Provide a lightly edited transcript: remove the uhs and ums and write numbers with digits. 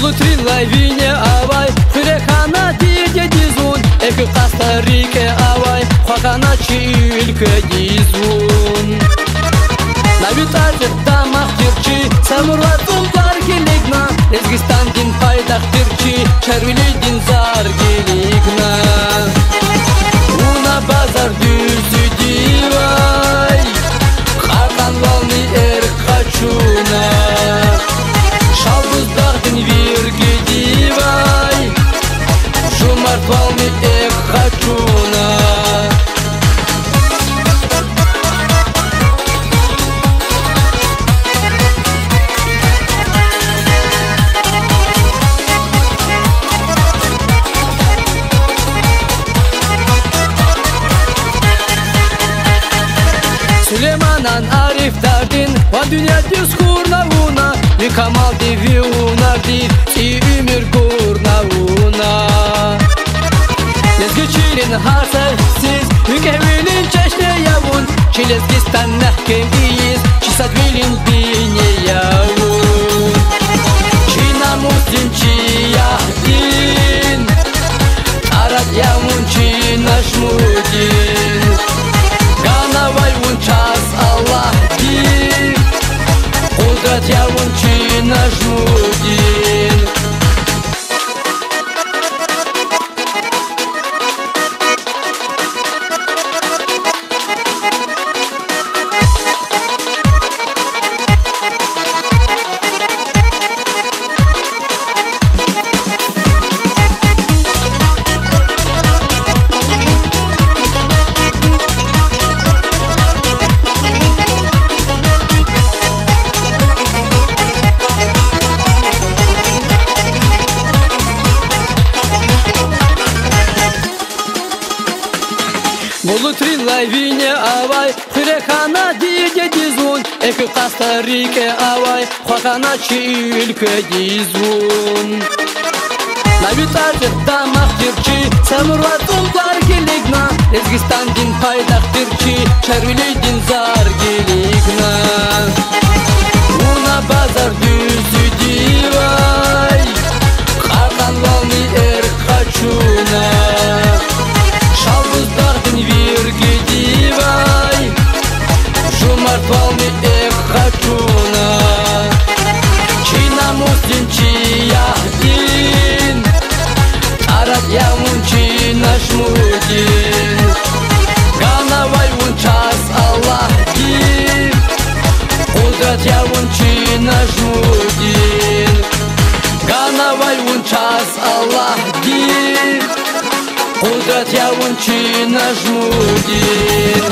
Молотри лавине авай, хрехана диде дизун, эк Коста-Рике авай, хакана чилька дизун. На витаже дамах тирчи, самуратун паргилигна, Резгистан дин пайдах тирчи, чарвили дин заргилигна. Уна базар дюзü дивай, хакан волны эркачуна. Шалбуздах дин вирги дивай, жумарт волны эркачуна. Süleymanan Arif derdin, va dünya düz kurnavuna, li kamal divi unardir, i ümür kurnavuna. Lezgüçilin harsesiz, mükevvilin çeşne yavun, çi Lezgistan nehkeviyiz, çi sadvilin bine yavun. Çi namusin çi yahdin, arat yavun çi naşmudin. Ganavay un час Allah din, Kudret yavun çi naşmudin. Молотри лавине авай, хрехана диде дизун, эк Коста-Рике авай, хакана чилька дизун. На витаже дамах тирчи, самуратун паргилигна, Резгистан дин пайдах тирчи, чарвили дин заргилигна. Уна базар дюзü дивай, хакан волны эркачуна. Шалбуздах дин вирги дивай, жумарт волны эркачуна. Çi namusin çi yahdin, arat yavun çi naşmudin. Ganavay un час Allah din, Kudret yavun çi naşmudin. Ganavay un час Allah din, Kudret yavun çi naşmudin.